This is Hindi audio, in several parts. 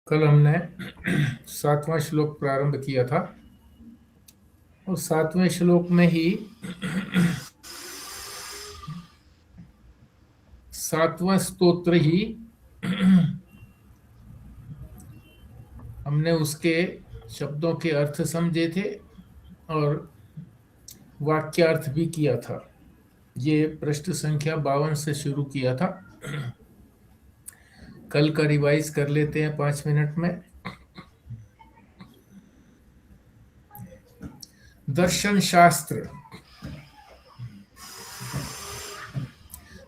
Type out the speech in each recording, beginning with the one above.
कल हमने 7वां श्लोक प्रारंभ किया था और 7वें श्लोक में ही 7वां स्तोत्र ही हमने उसके शब्दों के अर्थ समझे थे और वाक्यार्थ भी किया था। ये पृष्ठ संख्या 52 से शुरू किया था। कल का रिवाइज कर लेते हैं 5 मिनट में। दर्शन शास्त्र।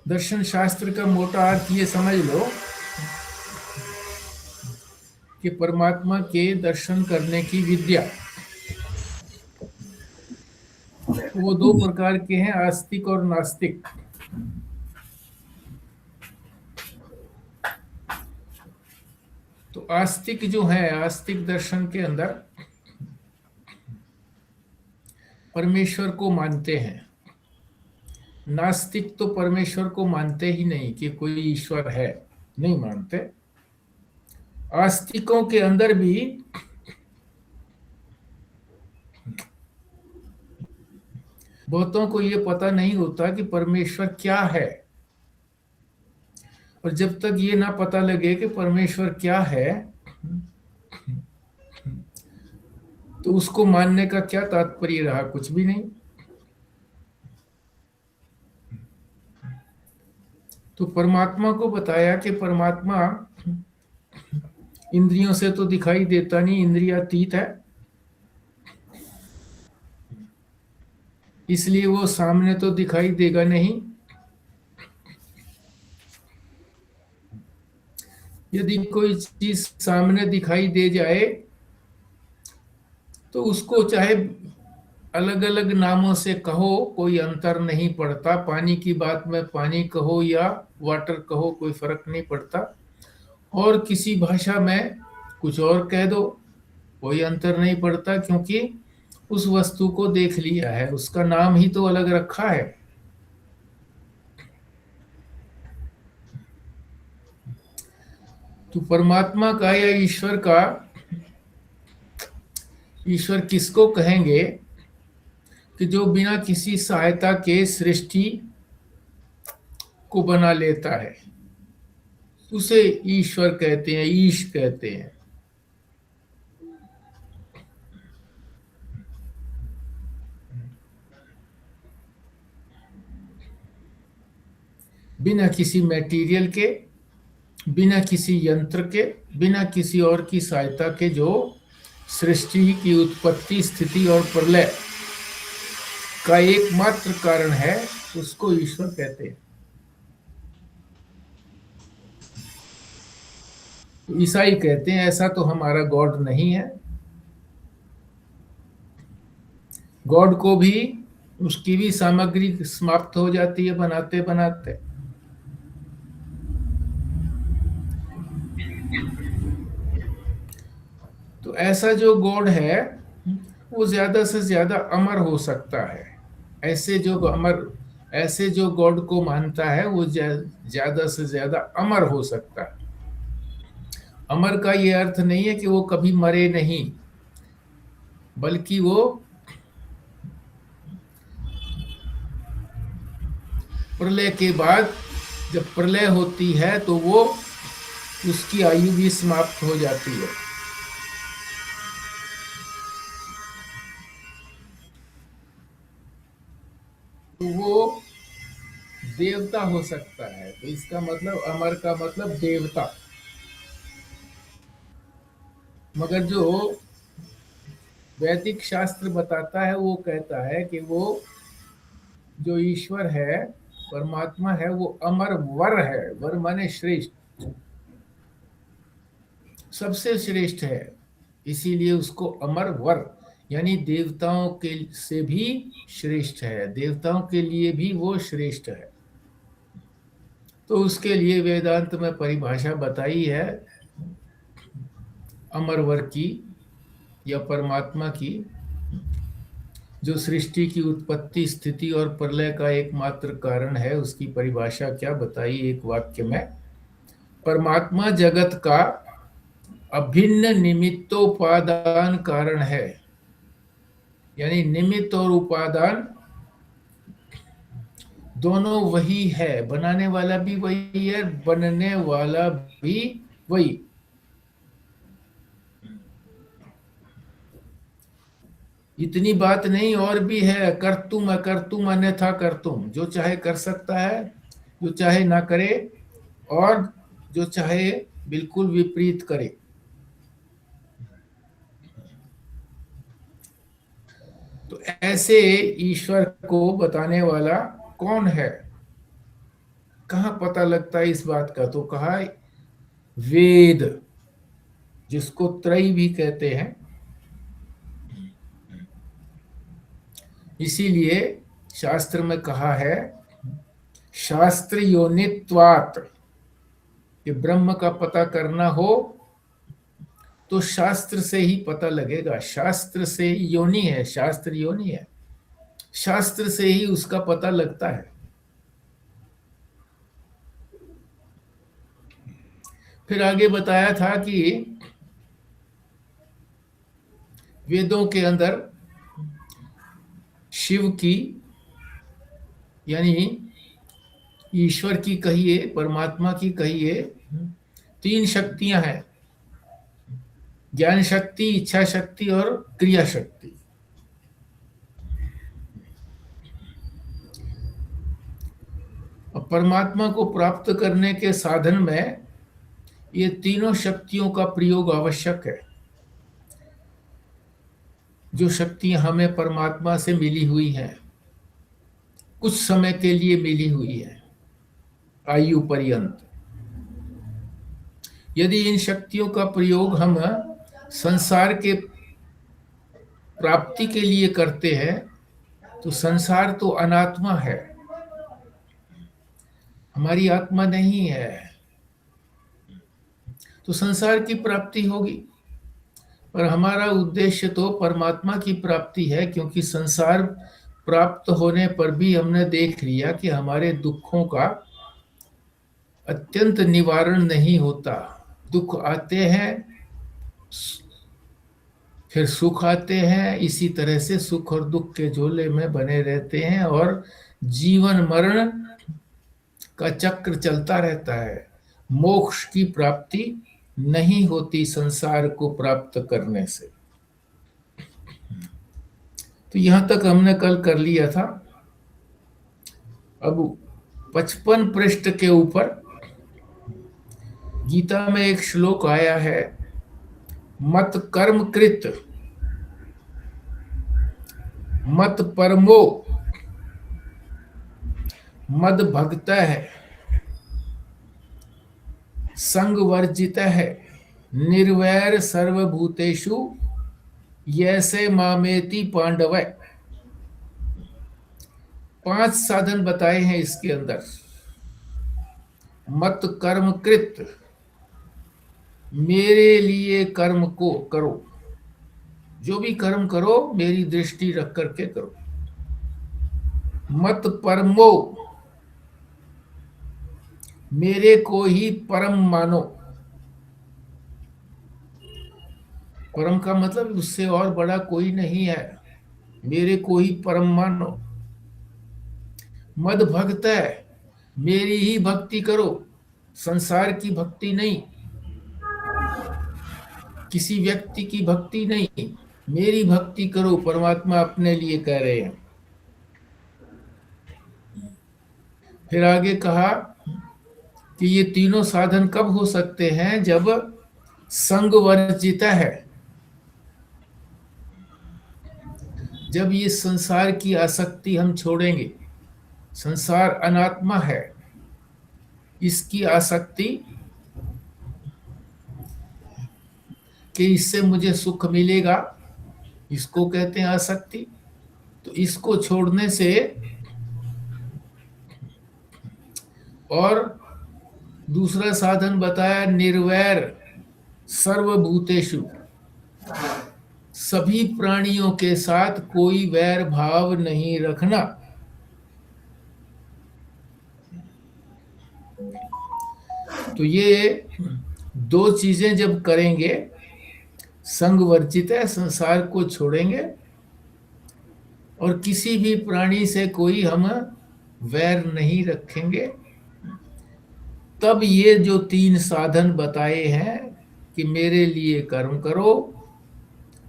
दर्शन शास्त्र का मोटा अर्थ ये समझ लो कि परमात्मा के दर्शन करने की विद्या। वो दो प्रकार के हैं, आस्तिक और नास्तिक। तो आस्तिक जो है, आस्तिक दर्शन के अंदर परमेश्वर को मानते हैं। नास्तिक तो परमेश्वर को मानते ही नहीं कि कोई ईश्वर है, नहीं मानते। आस्तिकों के अंदर भी बहुतों को ये पता नहीं होता कि परमेश्वर क्या है, और जब तक ये ना पता लगे कि परमेश्वर क्या है तो उसको मानने का क्या तात्पर्य रहा? कुछ भी नहीं। तो परमात्मा को बताया कि परमात्मा इंद्रियों से तो दिखाई देता नहीं, इंद्रियातीत है, इसलिए वो सामने तो दिखाई देगा नहीं। यदि कोई चीज सामने दिखाई दे जाए तो उसको चाहे अलग अलग नामों से कहो, कोई अंतर नहीं पड़ता। पानी की बात में पानी कहो या वाटर कहो, कोई फर्क नहीं पड़ता। और किसी भाषा में कुछ और कह दो, कोई अंतर नहीं पड़ता, क्योंकि उस वस्तु को देख लिया है, उसका नाम ही तो अलग रखा है। तो परमात्मा का या ईश्वर किसको कहेंगे कि जो बिना किसी सहायता के सृष्टि को बना लेता है, उसे ईश्वर कहते हैं, ईश कहते हैं। बिना किसी मटेरियल के, बिना किसी यंत्र के, बिना किसी और की सहायता के जो सृष्टि की उत्पत्ति, स्थिति और प्रलय का एकमात्र कारण है, उसको ईश्वर कहते हैं। तो ईसाई कहते हैं ऐसा तो हमारा गॉड नहीं है। गॉड को भी, उसकी भी सामग्री समाप्त हो जाती है बनाते बनाते। तो ऐसा जो गॉड है वो ज्यादा से ज्यादा अमर हो सकता है। ऐसे जो गॉड को मानता है वो ज्यादा से ज्यादा अमर हो सकता है। अमर का ये अर्थ नहीं है कि वो कभी मरे नहीं, बल्कि वो प्रलय के बाद, जब प्रलय होती है तो वो, उसकी आयु भी समाप्त हो जाती है। तो वो देवता हो सकता है। तो इसका मतलब, अमर का मतलब देवता। मगर जो वैदिक शास्त्र बताता है वो कहता है कि वो जो ईश्वर है, परमात्मा है, वो अमर वर है। वर माने श्रेष्ठ, सबसे श्रेष्ठ है, इसीलिए उसको अमर वर, यानी देवताओं के से भी श्रेष्ठ है, देवताओं के लिए भी वो श्रेष्ठ है। तो उसके लिए वेदांत में परिभाषा बताई है अमर वर की या परमात्मा की, जो सृष्टि की उत्पत्ति, स्थिति और प्रलय का एकमात्र कारण है। उसकी परिभाषा क्या बताई एक वाक्य में? परमात्मा जगत का अभिन्न निमित्तोपादान कारण है, यानी निमित्त और उपादान दोनों वही है, बनाने वाला भी वही है, बनने वाला भी वही। इतनी बात नहीं, और भी है, कर्तुम अकर्तुम अन्यथा कर्तुम, जो चाहे कर सकता है, जो चाहे ना करे, और जो चाहे बिल्कुल विपरीत करे। तो ऐसे ईश्वर को बताने वाला कौन है? कहाँ पता लगता है इस बात का? तो कहा वेद, जिसको त्रयी भी कहते हैं। इसीलिए शास्त्र में कहा है शास्त्र योनित्वात, कि ब्रह्म का पता करना हो तो शास्त्र से ही पता लगेगा। शास्त्र से योनि है, शास्त्र योनि है, शास्त्र से ही उसका पता लगता है। फिर आगे बताया था कि वेदों के अंदर शिव की, यानी ईश्वर की कहिए, परमात्मा की कहिए, 3 शक्तियां हैं, ज्ञान शक्ति, इच्छा शक्ति और क्रिया शक्ति। और परमात्मा को प्राप्त करने के साधन में ये तीनों शक्तियों का प्रयोग आवश्यक है। जो शक्तियां हमें परमात्मा से मिली हुई हैं, कुछ समय के लिए मिली हुई है, आयु पर्यंत, यदि इन शक्तियों का प्रयोग हम संसार के प्राप्ति के लिए करते हैं तो संसार तो अनात्मा है, हमारी आत्मा नहीं है, तो संसार की प्राप्ति होगी। पर हमारा उद्देश्य तो परमात्मा की प्राप्ति है, क्योंकि संसार प्राप्त होने पर भी हमने देख लिया कि हमारे दुखों का अत्यंत निवारण नहीं होता। दुख आते हैं, फिर सुख आते हैं, इसी तरह से सुख और दुख के झोले में बने रहते हैं और जीवन मरण का चक्र चलता रहता है। मोक्ष की प्राप्ति नहीं होती संसार को प्राप्त करने से। तो यहां तक हमने कल कर लिया था। अब 55 पृष्ठ के ऊपर गीता में एक श्लोक आया है, मत कर्म कृत मत परमो मद भक्त है संग वर्जित है निर्वैर सर्वभूतेषु यैसे मामेति पांडव। 5 साधन बताए हैं इसके अंदर। मत कर्म कृत, मेरे लिए कर्म को करो, जो भी कर्म करो मेरी दृष्टि रख करके करो। मत परमो, मेरे को ही परम मानो। परम का मतलब उससे और बड़ा कोई नहीं है, मेरे को ही परम मानो। मद भक्त है, मेरी ही भक्ति करो, संसार की भक्ति नहीं, किसी व्यक्ति की भक्ति नहीं, मेरी भक्ति करो। परमात्मा अपने लिए कह रहे हैं। फिर आगे कहा कि ये तीनों साधन कब हो सकते हैं? जब संग वर्जित है, जब ये संसार की आसक्ति हम छोड़ेंगे। संसार अनात्मा है, इसकी आसक्ति कि इससे मुझे सुख मिलेगा, इसको कहते हैं आसक्ति। तो इसको छोड़ने से, और दूसरा साधन बताया निर्वैर सर्वभूतेषु, सभी प्राणियों के साथ कोई वैर भाव नहीं रखना। तो ये दो चीजें जब करेंगे, संग वर्जित है, संसार को छोड़ेंगे, और किसी भी प्राणी से कोई हम वैर नहीं रखेंगे, तब ये जो तीन साधन बताए हैं कि मेरे लिए कर्म करो,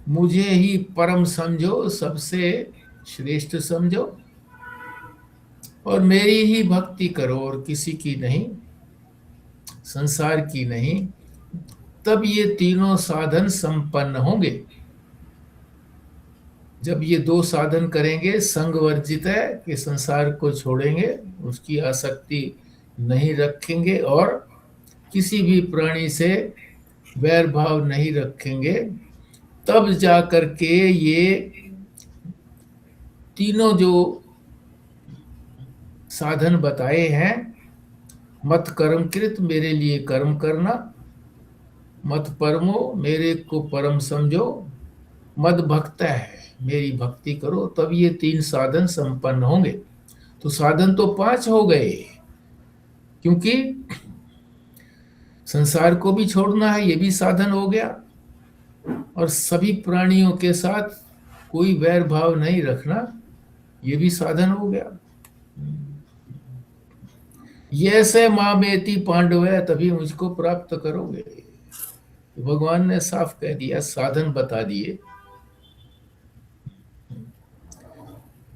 मुझे ही परम समझो, सबसे श्रेष्ठ समझो, और मेरी ही भक्ति करो और किसी की नहीं, संसार की नहीं, तब ये तीनों साधन संपन्न होंगे। जब ये दो साधन करेंगे, संग वर्जित है कि संसार को छोड़ेंगे, उसकी आसक्ति नहीं रखेंगे, और किसी भी प्राणी से वैर भाव नहीं रखेंगे, तब जा करके ये तीनों जो साधन बताए हैं, मत कर्म कृत, मेरे लिए कर्म करना, मत परमो, मेरे को परम समझो, मद भक्त है, मेरी भक्ति करो, तब ये तीन साधन संपन्न होंगे। तो साधन तो 5 हो गए, क्योंकि संसार को भी छोड़ना है, ये भी साधन हो गया, और सभी प्राणियों के साथ कोई वैर भाव नहीं रखना, ये भी साधन हो गया। ये से मामेति पांडव है, तभी मुझको प्राप्त करोगे। तो भगवान ने साफ कह दिया, साधन बता दिए।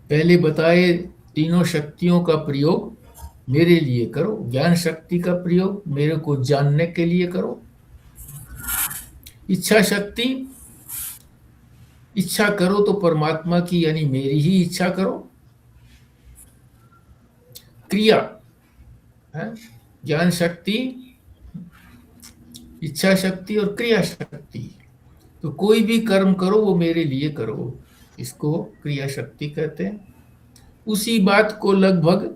पहले बताए तीनों शक्तियों का प्रयोग मेरे लिए करो, ज्ञान शक्ति का प्रयोग मेरे को जानने के लिए करो, इच्छा शक्ति, इच्छा करो तो परमात्मा की यानी मेरी ही इच्छा करो, क्रिया है, ज्ञान शक्ति, इच्छा शक्ति और क्रिया शक्ति, तो कोई भी कर्म करो वो मेरे लिए करो, इसको क्रिया शक्ति कहते हैं। उसी बात को लगभग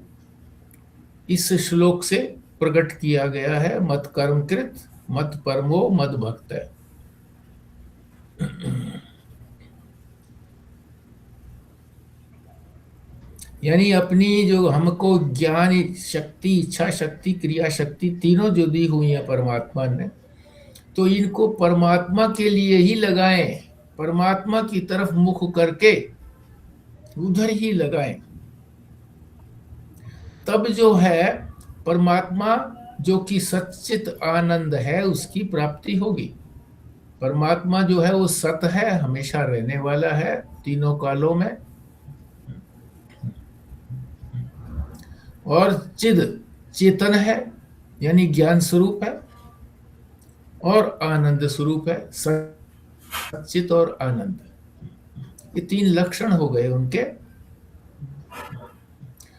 इस श्लोक से प्रकट किया गया है, मत कर्म कृत, मत परमो, मद भक्त है। यानी अपनी जो हमको ज्ञान शक्ति, इच्छा शक्ति, क्रिया शक्ति तीनों जो दी हुई है परमात्मा ने, तो इनको परमात्मा के लिए ही लगाएं, परमात्मा की तरफ मुख करके उधर ही लगाएं, तब जो है परमात्मा जो कि सच्चित आनंद है उसकी प्राप्ति होगी। परमात्मा जो है वो सत है, हमेशा रहने वाला है तीनों कालों में, और चिद चेतन है यानी ज्ञान स्वरूप है, और आनंद स्वरूप है, सच्चित और आनंद, ये तीन लक्षण हो गए उनके।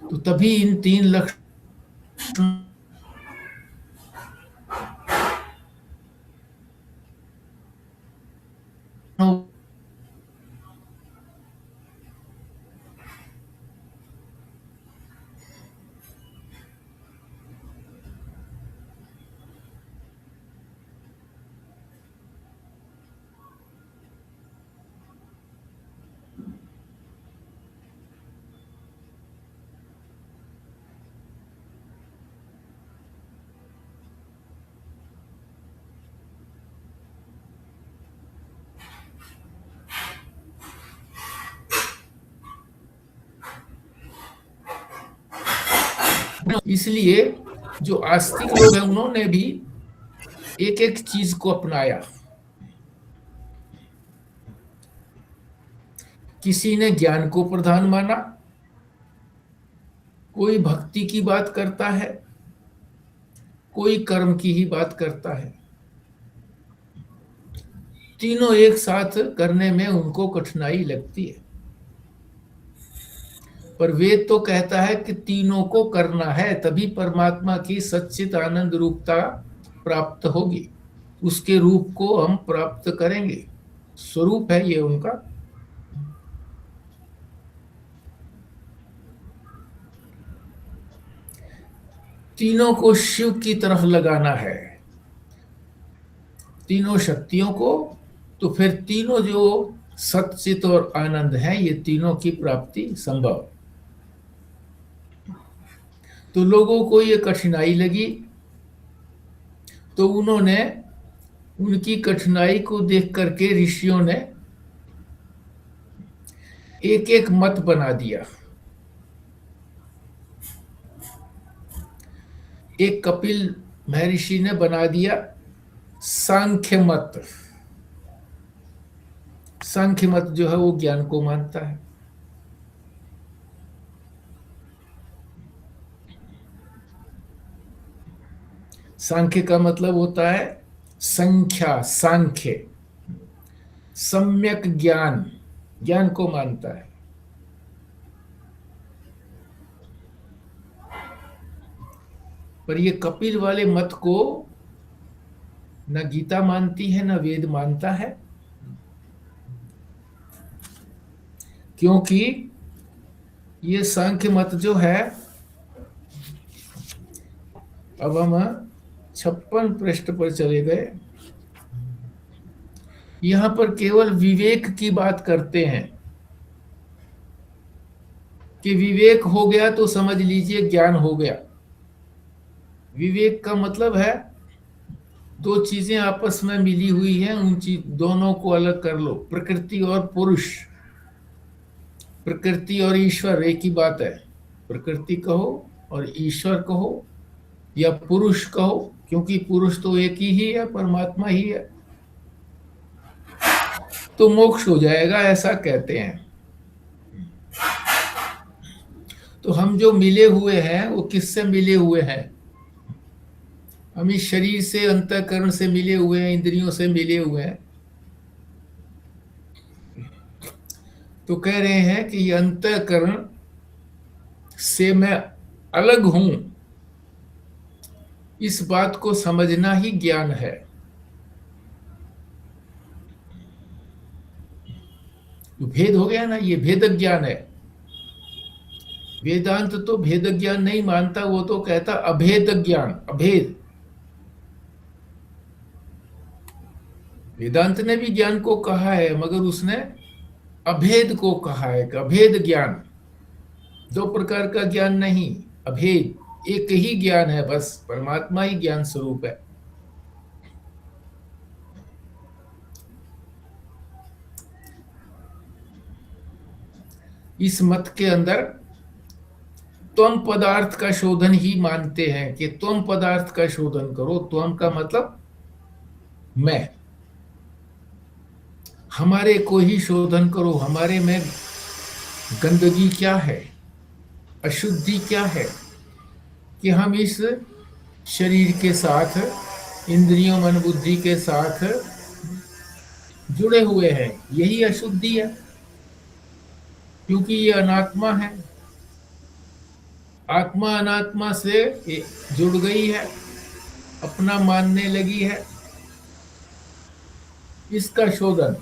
तो तभी इन तीन लक्षण इसलिए जो आस्तिक लोग हैं उन्होंने भी एक एक चीज को अपनाया। किसी ने ज्ञान को प्रधान माना, कोई भक्ति की बात करता है, कोई कर्म की ही बात करता है। तीनों एक साथ करने में उनको कठिनाई लगती है, पर वेद तो कहता है कि तीनों को करना है, तभी परमात्मा की सच्चित आनंद रूपता प्राप्त होगी, उसके रूप को हम प्राप्त करेंगे, स्वरूप है ये उनका। तीनों को शिव की तरफ लगाना है, तीनों शक्तियों को, तो फिर तीनों जो सच्चित और आनंद है, ये तीनों की प्राप्ति संभव। तो लोगों को ये कठिनाई लगी, तो उन्होंने उनकी कठिनाई को देख करके ऋषियों ने एक एक मत बना दिया। एक कपिल महर्षि ने बना दिया सांख्य मत। सांख्य मत जो है वो ज्ञान को मानता है। सांख्य का मतलब होता है संख्या, सांख्य, सम्यक ज्ञान, ज्ञान को मानता है। पर ये कपिल वाले मत को न गीता मानती है न वेद मानता है, क्योंकि ये सांख्य मत जो है, अब हम 56 पृष्ठ पर चले गए। यहां पर केवल विवेक की बात करते हैं कि विवेक हो गया तो समझ लीजिए ज्ञान हो गया। विवेक का मतलब है दो चीजें आपस में मिली हुई हैं, उन दोनों को अलग कर लो। प्रकृति और पुरुष, प्रकृति और ईश्वर एक ही बात है। प्रकृति कहो और ईश्वर कहो या पुरुष कहो, क्योंकि पुरुष तो एक ही है, परमात्मा ही है, तो मोक्ष हो जाएगा, ऐसा कहते हैं। तो हम जो मिले हुए हैं वो किससे मिले हुए हैं? हम इस शरीर से, अंतःकरण से मिले हुए हैं, इंद्रियों से मिले हुए हैं। तो कह रहे हैं कि ये अंतःकरण से मैं अलग हूं, इस बात को समझना ही ज्ञान है। तो भेद हो गया ना, ये भेदक ज्ञान है। वेदांत तो भेदक ज्ञान नहीं मानता, वो तो कहता अभेद ज्ञान, अभेद। वेदांत ने भी ज्ञान को कहा है, मगर उसने अभेद को कहा है, अभेद ज्ञान। दो प्रकार का ज्ञान नहीं, अभेद, एक ही ज्ञान है, बस परमात्मा ही ज्ञान स्वरूप है। इस मत के अंदर त्वम पदार्थ का शोधन ही मानते हैं कि त्वम पदार्थ का शोधन करो। त्वम का मतलब मैं, हमारे को ही शोधन करो। हमारे में गंदगी क्या है, अशुद्धि क्या है, कि हम इस शरीर के साथ, इंद्रियों मन बुद्धि के साथ जुड़े हुए हैं, यही अशुद्धि है, क्योंकि ये अनात्मा है। आत्मा अनात्मा से जुड़ गई है, अपना मानने लगी है, इसका शोधन।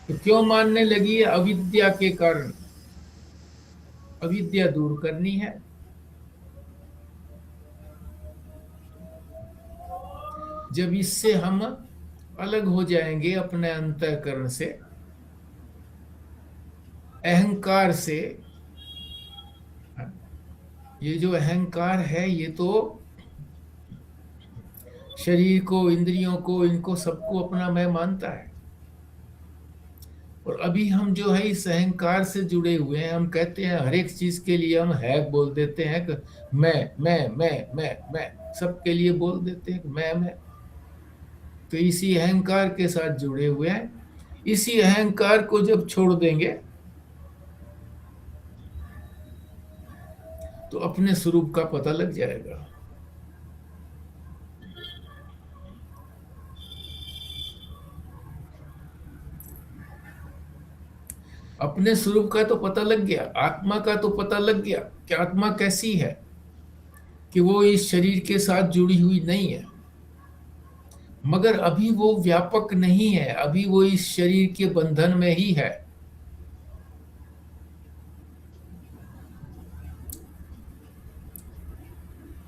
तो क्यों मानने लगी है? अविद्या के कारण। अविद्या दूर करनी है। जब इससे हम अलग हो जाएंगे, अपने अंतःकरण से, अहंकार से। ये जो अहंकार है, ये तो शरीर को, इंद्रियों को, इनको सबको अपना मैं मानता है। और अभी हम जो है इस अहंकार से जुड़े हुए हैं। हम कहते हैं हर एक चीज के लिए हम है बोल देते हैं कि मैं सबके लिए बोल देते हैं मैं। तो इसी अहंकार के साथ जुड़े हुए हैं। इसी अहंकार को जब छोड़ देंगे तो अपने स्वरूप का पता लग जाएगा। अपने स्वरूप का तो पता लग गया, आत्मा का तो पता लग गया कि आत्मा कैसी है, कि वो इस शरीर के साथ जुड़ी हुई नहीं है। मगर अभी वो व्यापक नहीं है, अभी वो इस शरीर के बंधन में ही है।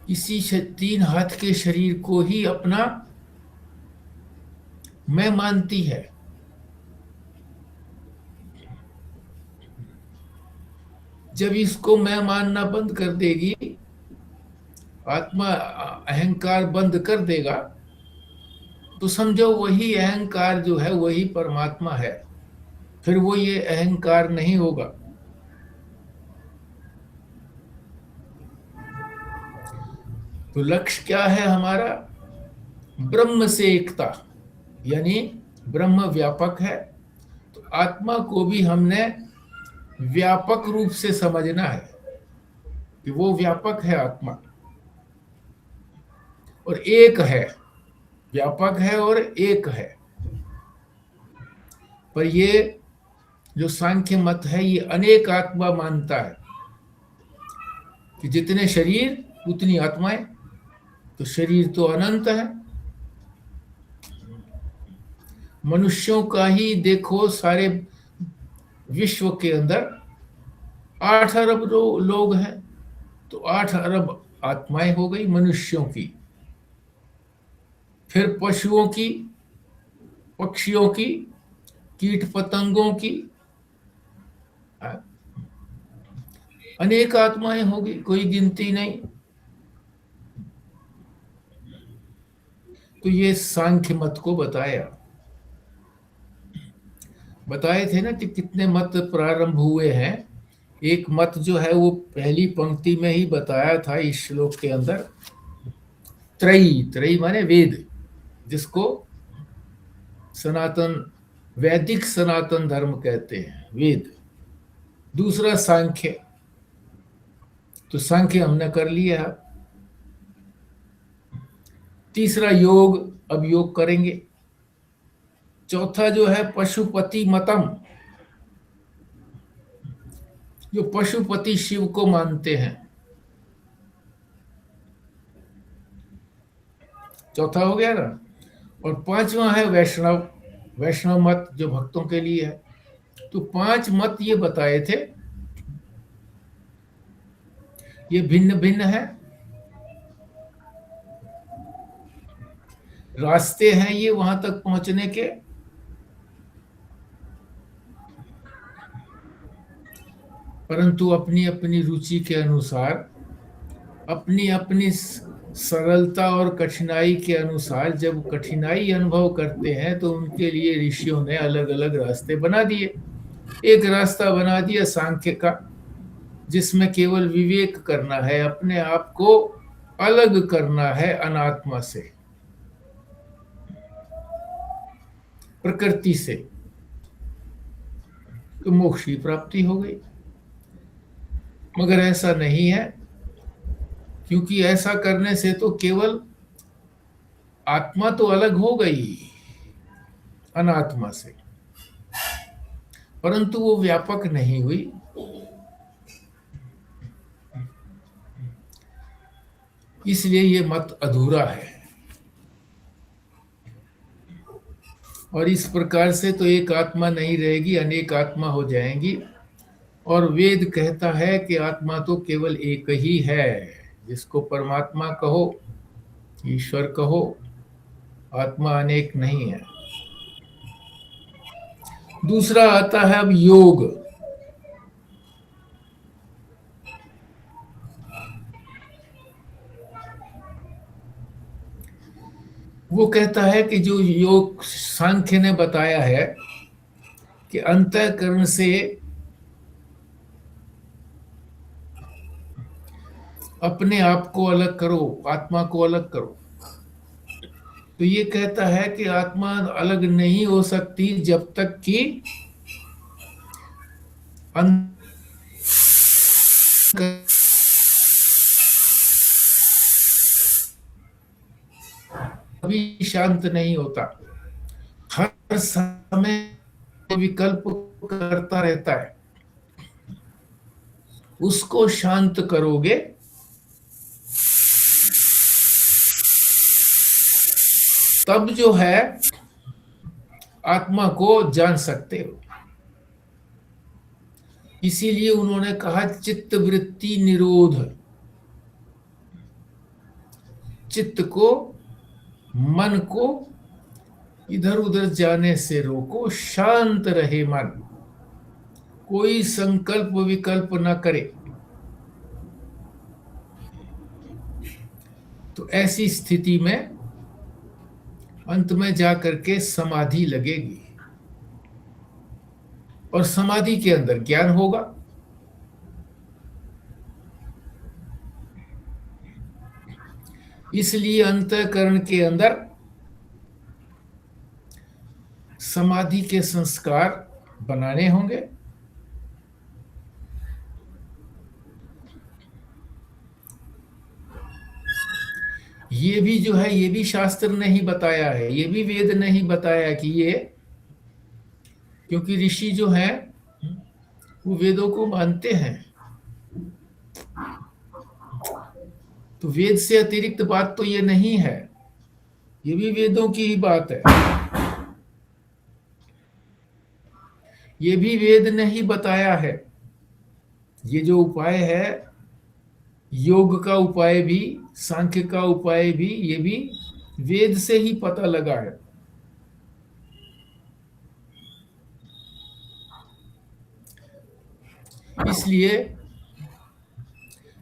इसी 3 हाथ के शरीर को ही अपना मैं मानती है। जब इसको मैं मानना बंद कर देगी, आत्मा अहंकार बंद कर देगा, तो समझो वही अहंकार जो है वही परमात्मा है, फिर वो ये अहंकार नहीं होगा। तो लक्ष्य क्या है हमारा? ब्रह्म से एकता, यानी ब्रह्म व्यापक है, तो आत्मा को भी हमने व्यापक रूप से समझना है कि वो व्यापक है आत्मा, और एक है, व्यापक है और एक है। पर ये जो सांख्य मत है ये अनेक आत्मा मानता है कि जितने शरीर उतनी आत्माएं, तो शरीर तो अनंत है। मनुष्यों का ही देखो, सारे विश्व के अंदर 8 अरब लोग हैं, तो 8 अरब आत्माएं हो गई मनुष्यों की, फिर पशुओं की, पक्षियों की, कीट पतंगों की, अनेक आत्माएं होगी, कोई गिनती नहीं। तो ये सांख्य मत को बताए थे ना कि कितने मत प्रारंभ हुए हैं। एक मत जो है वो पहली पंक्ति में ही बताया था इस श्लोक के अंदर, त्रयी, त्रयी माने वेद, जिसको सनातन, वैदिक सनातन धर्म कहते हैं, वेद। दूसरा सांख्य, तो सांख्य हमने कर लिया। तीसरा योग, अब योग करेंगे। चौथा जो है पशुपति मतम, जो पशुपति शिव को मानते हैं, चौथा हो गया ना। और पांचवा है वैष्णव, वैष्णव मत जो भक्तों के लिए है। तो 5 मत ये बताए थे, ये भिन्न भिन्न है, रास्ते हैं ये वहां तक पहुंचने के। परंतु अपनी अपनी रुचि के अनुसार, अपनी अपनी सरलता और कठिनाई के अनुसार, जब कठिनाई अनुभव करते हैं तो उनके लिए ऋषियों ने अलग अलग रास्ते बना दिए। एक रास्ता बना दिया सांख्य का, जिसमें केवल विवेक करना है, अपने आप को अलग करना है अनात्मा से, प्रकृति से, तो मोक्ष की प्राप्ति हो गई। मगर ऐसा नहीं है, क्योंकि ऐसा करने से तो केवल आत्मा तो अलग हो गई अनात्मा से, परंतु वो व्यापक नहीं हुई। इसलिए ये मत अधूरा है। और इस प्रकार से तो एक आत्मा नहीं रहेगी, अनेक आत्मा हो जाएंगी। और वेद कहता है कि आत्मा तो केवल एक ही है, जिसको परमात्मा कहो, ईश्वर कहो, आत्मा अनेक नहीं है। दूसरा आता है अब योग। वो कहता है कि जो योग सांख्य ने बताया है कि अंतःकरण से अपने आप को अलग करो, आत्मा को अलग करो। तो ये कहता है कि आत्मा अलग नहीं हो सकती जब तक कि कभी शांत नहीं होता, हर समय विकल्प करता रहता है। उसको शांत करोगे तब जो है आत्मा को जान सकते हो। इसीलिए उन्होंने कहा चित्त वृत्ति निरोध, चित्त को, मन को इधर उधर जाने से रोको, शांत रहे मन, कोई संकल्प विकल्प न करे। तो ऐसी स्थिति में अंत में जा करके समाधि लगेगी और समाधि के अंदर ज्ञान होगा। इसलिए अंतःकरण के अंदर समाधि के संस्कार बनाने होंगे। ये भी जो है, ये भी शास्त्र नहीं बताया है, ये भी वेद नहीं बताया कि ये, क्योंकि ऋषि जो हैं वो वेदों को मानते हैं, तो वेद से अतिरिक्त बात तो ये नहीं है, ये भी वेदों की ही बात है। ये भी वेद ने ही बताया है। ये जो उपाय है, योग का उपाय भी, सांख्य का उपाय भी, ये भी वेद से ही पता लगा है। इसलिए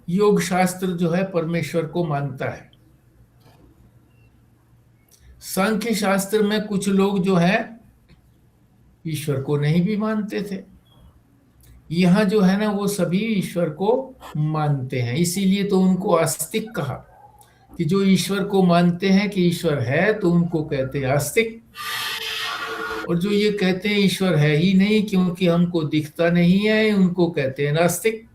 योग शास्त्र जो है परमेश्वर को मानता है। सांख्य शास्त्र में कुछ लोग जो है ईश्वर को नहीं भी मानते थे। यहाँ जो है ना वो सभी ईश्वर को मानते हैं, इसीलिए तो उनको आस्तिक कहा, कि जो ईश्वर को मानते हैं कि ईश्वर है तो उनको कहते हैं आस्तिक। और जो ये कहते हैं ईश्वर है ही नहीं क्योंकि हमको दिखता नहीं है, उनको कहते हैं नास्तिक।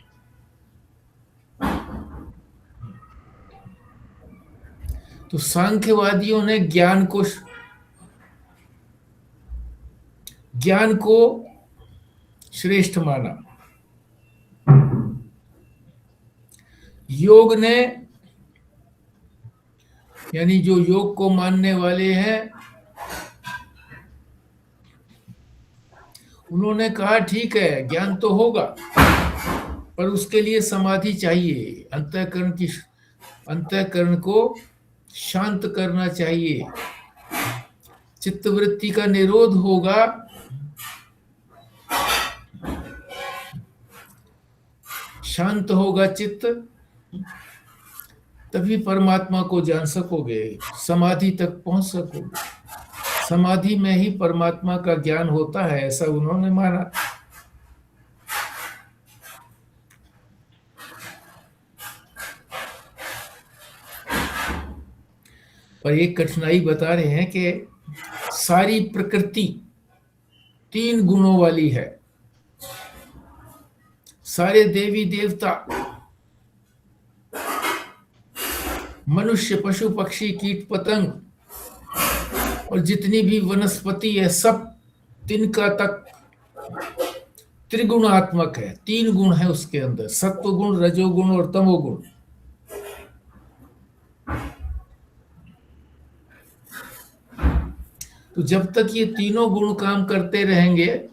तो सांख्यवादियों ने ज्ञान को श्रेष्ठ माना। योग ने, यानी जो योग को मानने वाले हैं, उन्होंने कहा ठीक है ज्ञान तो होगा पर उसके लिए समाधि चाहिए, अंतःकरण को शांत करना चाहिए, चित्तवृत्ति का निरोध होगा, शांत होगा चित्त, तभी परमात्मा को जान सकोगे, समाधि तक पहुंच सकोगे। समाधि में ही परमात्मा का ज्ञान होता है, ऐसा उन्होंने माना। पर एक कठिनाई बता रहे हैं कि सारी प्रकृति 3 गुणों वाली है। सारे देवी देवता, मनुष्य, पशु पक्षी, कीट पतंग और जितनी भी वनस्पति है, सब तिनका तक त्रिगुणात्मक है। 3 गुण है उसके अंदर, सत्व गुण, रजोगुण और तमोगुण। तो जब तक ये तीनों गुण काम करते रहेंगे,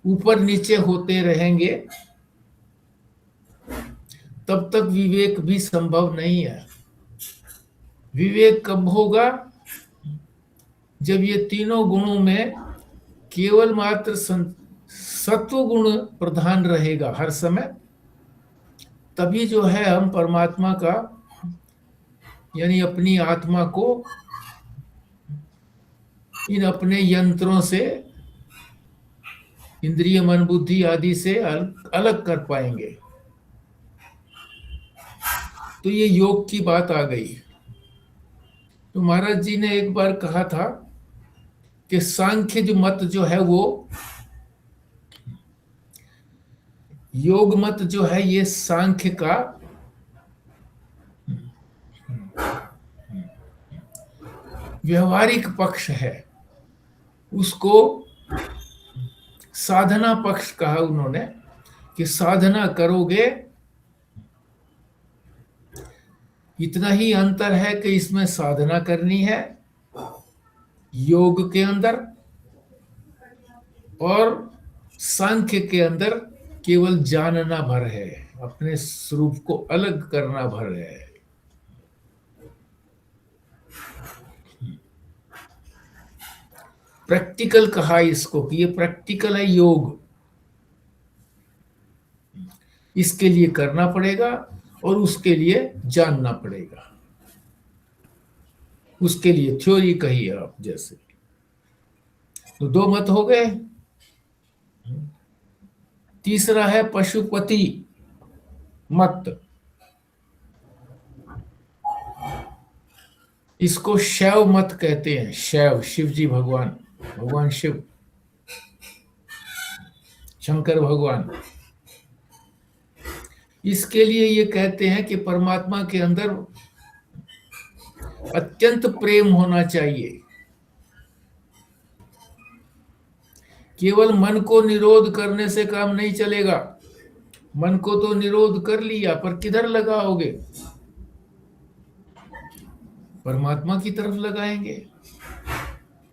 ऊपर नीचे होते रहेंगे, तब तक विवेक भी संभव नहीं है। विवेक कब होगा? जब ये तीनों गुणों में केवल मात्र सत्व गुण प्रधान रहेगा हर समय, तभी जो है हम परमात्मा का, यानी अपनी आत्मा को इन अपने यंत्रों से, इंद्रिय, मन, बुद्धि आदि से अलग कर पाएंगे। तो ये योग की बात आ गई। तो महाराज जी ने एक बार कहा था कि सांख्य जो मत जो है, वो योग मत जो है, ये सांख्य का व्यवहारिक पक्ष है, उसको साधना पक्ष कहा उन्होंने, कि साधना करोगे, इतना ही अंतर है कि इसमें साधना करनी है योग के अंदर, और सांख्य के अंदर केवल जानना भर है, अपने स्वरूप को अलग करना भर है। प्रैक्टिकल कहा इसको, कि ये प्रैक्टिकल है योग, इसके लिए करना पड़ेगा और उसके लिए जानना पड़ेगा। उसके लिए थ्योरी कही आप जैसे। तो दो मत हो गए। तीसरा है पशुपति मत। इसको शैव मत कहते हैं। शैव शिव जी भगवान, भगवान शिव, शंकर भगवान। इसके लिए ये कहते हैं कि परमात्मा के अंदर अत्यंत प्रेम होना चाहिए। केवल मन को निरोध करने से काम नहीं चलेगा। मन को तो निरोध कर लिया, पर किधर लगाओगे? परमात्मा की तरफ लगाएंगे।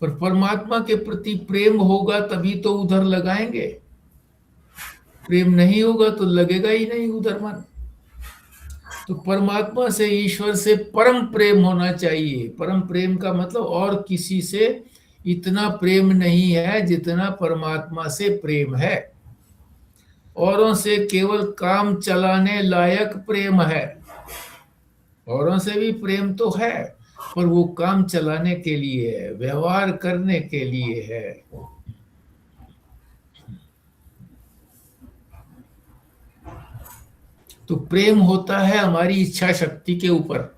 पर परमात्मा के प्रति प्रेम होगा तभी तो उधर लगाएंगे। प्रेम नहीं होगा तो लगेगा ही नहीं उधर मन। तो परमात्मा से, ईश्वर से परम प्रेम होना चाहिए। परम प्रेम का मतलब और किसी से इतना प्रेम नहीं है जितना परमात्मा से प्रेम है। औरों से केवल काम चलाने लायक प्रेम है। औरों से भी प्रेम तो है, पर वो काम चलाने के लिए है, व्यवहार करने के लिए है। तो प्रेम होता है हमारी इच्छा शक्ति के ऊपर।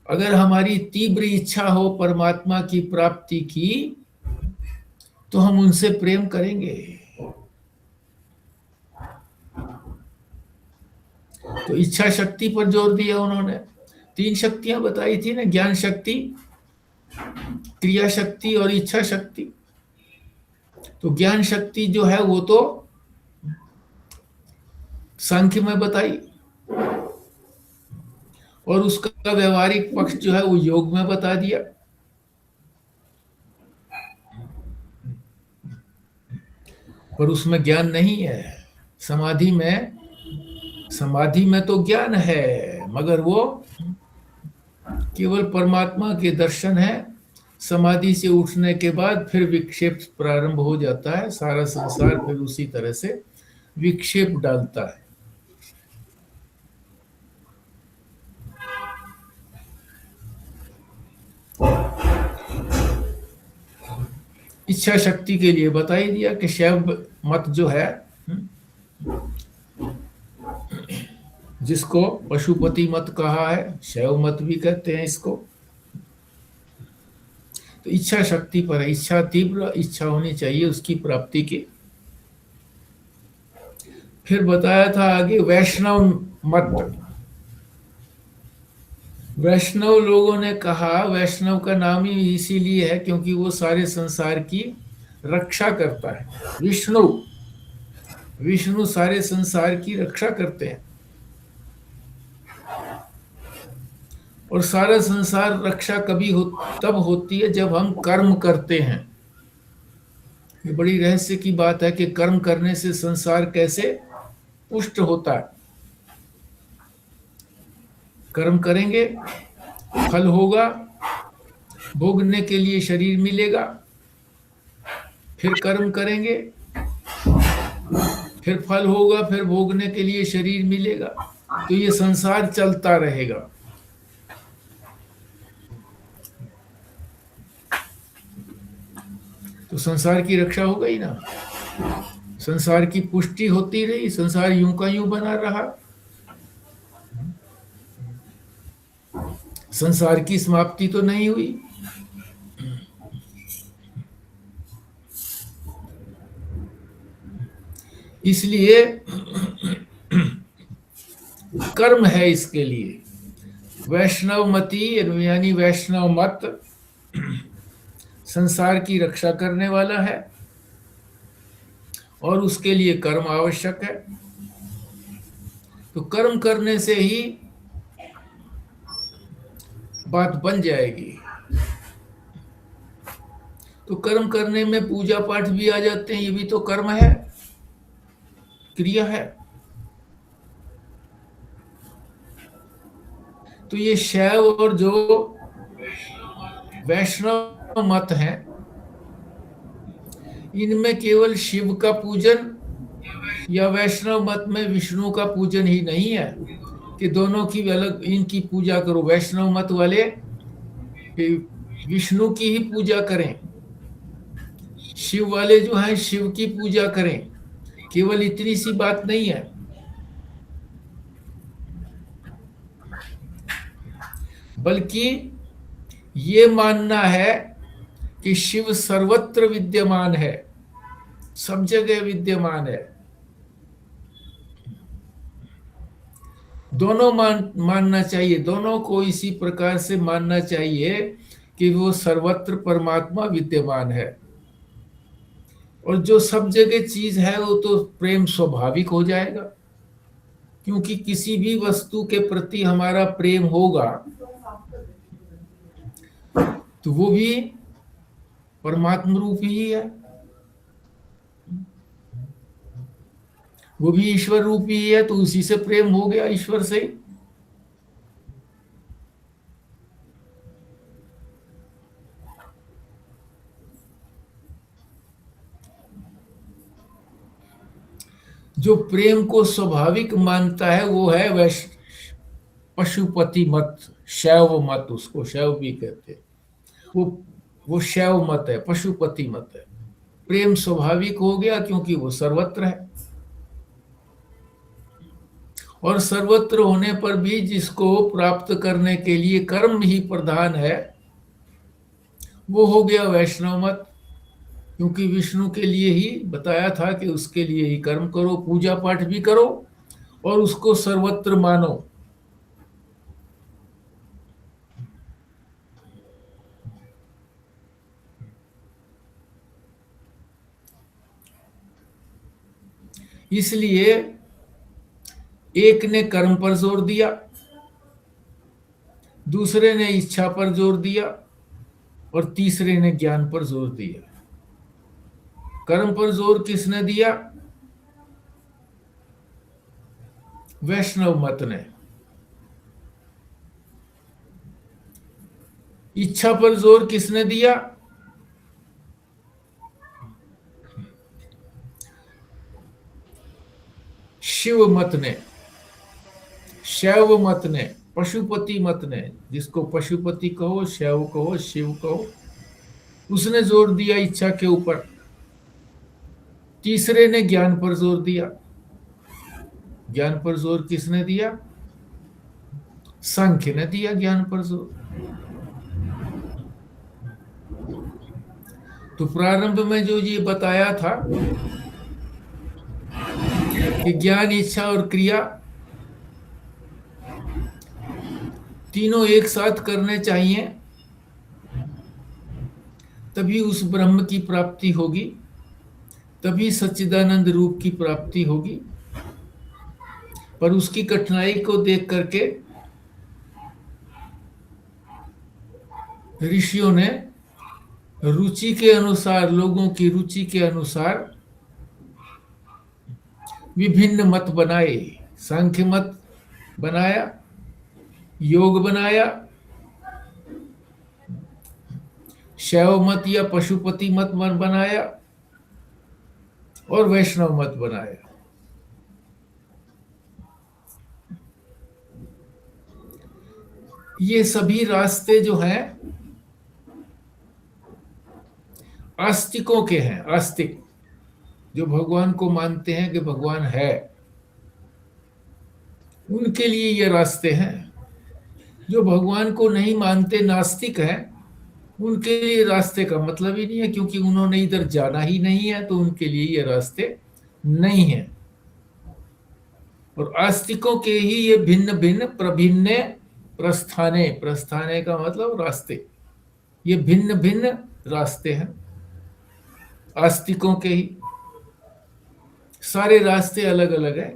अगर हमारी तीव्र इच्छा हो परमात्मा की प्राप्ति की, तो हम उनसे प्रेम करेंगे। तो इच्छा शक्ति पर जोर दिया उन्होंने। तीन शक्तियां बताई थी ना, ज्ञान शक्ति, क्रिया शक्ति और इच्छा शक्ति। तो ज्ञान शक्ति जो है वो तो सांख्य में बताई, और उसका व्यवहारिक पक्ष जो है वो योग में बता दिया। पर उसमें ज्ञान नहीं है। समाधि में तो ज्ञान है, मगर वो केवल परमात्मा के दर्शन है। समाधि से उठने के बाद फिर विक्षेप प्रारंभ हो जाता है। सारा संसार फिर उसी तरह से विक्षेप डालता है। इच्छा शक्ति के लिए बता ही दिया कि शैव मत जो है, जिसको पशुपति मत कहा है, शैव मत भी कहते हैं इसको। तो इच्छा शक्ति पर है। इच्छा, तीव्र इच्छा होनी चाहिए उसकी प्राप्ति की। फिर बताया था आगे वैष्णव मत। वैष्णव लोगों ने कहा, वैष्णव का नाम ही इसीलिए है क्योंकि वो सारे संसार की रक्षा करता है। विष्णु सारे संसार की रक्षा करते हैं। और सारा संसार रक्षा तब होती है जब हम कर्म करते हैं। ये बड़ी रहस्य की बात है कि कर्म करने से संसार कैसे पुष्ट होता है। कर्म करेंगे, फल होगा, भोगने के लिए शरीर मिलेगा। फिर कर्म करेंगे, फिर फल होगा, फिर भोगने के लिए शरीर मिलेगा। तो ये संसार चलता रहेगा। तो संसार की रक्षा हो गई ना, संसार की पुष्टि होती रही, संसार यूं का यूं बना रहा। संसार की समाप्ति तो नहीं हुई। इसलिए कर्म है इसके लिए। वैष्णवमति यानी वैष्णव मत संसार की रक्षा करने वाला है, और उसके लिए कर्म आवश्यक है। तो कर्म करने से ही बात बन जाएगी। तो कर्म करने में पूजा पाठ भी आ जाते हैं, ये भी तो कर्म है, क्रिया है। तो ये शैव और जो वैष्णव मत हैं, इनमें केवल शिव का पूजन या वैष्णव मत में विष्णु का पूजन ही नहीं है कि दोनों की अलग इनकी पूजा करो। वैष्णव मत वाले कि विष्णु की ही पूजा करें, शिव वाले जो हैं शिव की पूजा करें। केवल इतनी सी बात नहीं है, बल्कि ये मानना है कि शिव सर्वत्र विद्यमान है, सब जगह विद्यमान है। दोनों मानना चाहिए, दोनों को इसी प्रकार से मानना चाहिए कि वो सर्वत्र परमात्मा विद्यमान है। और जो सब जगह चीज है वो तो प्रेम स्वाभाविक हो जाएगा, क्योंकि किसी भी वस्तु के प्रति हमारा प्रेम होगा तो वो भी परमात्मा रूप ही है, वो भी ईश्वर रूप ही है, तो उसी से प्रेम हो गया, ईश्वर से। जो प्रेम को स्वाभाविक मानता है वो है वैश्य पशुपति मत, शैव मत, उसको शैव भी कहते हैं। वो शैव मत है, पशुपति मत है। प्रेम स्वाभाविक हो गया क्योंकि वो सर्वत्र है, और सर्वत्र होने पर भी जिसको प्राप्त करने के लिए कर्म ही प्रधान है वो हो गया वैष्णव मत, क्योंकि विष्णु के लिए ही बताया था कि उसके लिए ही कर्म करो, पूजा पाठ भी करो और उसको सर्वत्र मानो। इसलिए एक ने कर्म पर जोर दिया, दूसरे ने इच्छा पर जोर दिया और तीसरे ने ज्ञान पर जोर दिया। कर्म पर जोर किसने दिया? वैष्णव मत ने। इच्छा पर जोर किसने दिया? शिव मत ने, शैव मत ने, पशुपति मत ने, जिसको पशुपति कहो, शैव कहो, शिव कहो, उसने जोर दिया इच्छा के ऊपर। तीसरे ने ज्ञान पर जोर दिया। ज्ञान पर जोर किसने दिया? सांख्य ने दिया ज्ञान पर जोर। तो प्रारंभ में जो ये बताया था कि ज्ञान, इच्छा और क्रिया तीनों एक साथ करने चाहिए, तभी उस ब्रह्म की प्राप्ति होगी, तभी सच्चिदानंद रूप की प्राप्ति होगी। पर उसकी कठिनाई को देख करके ऋषियों ने रुचि के अनुसार, लोगों की रुचि के अनुसार विभिन्न मत बनाए। सांख्य मत बनाया, योग बनाया, शैव मत या पशुपति मत बनाया और वैष्णव मत बनाया। ये सभी रास्ते जो हैं आस्तिकों के हैं। आस्तिक जो भगवान को मानते हैं कि भगवान है, उनके लिए ये रास्ते हैं। जो भगवान को नहीं मानते, नास्तिक हैं, उनके लिए रास्ते का मतलब ही नहीं है, क्योंकि उन्होंने इधर जाना ही नहीं है, तो उनके लिए ये रास्ते नहीं है। और आस्तिकों के ही ये भिन्न भिन्न प्रभिन्न प्रस्थाने, प्रस्थाने का मतलब रास्ते, ये भिन्न भिन्न रास्ते हैं आस्तिकों के ही। सारे रास्ते अलग अलग हैं।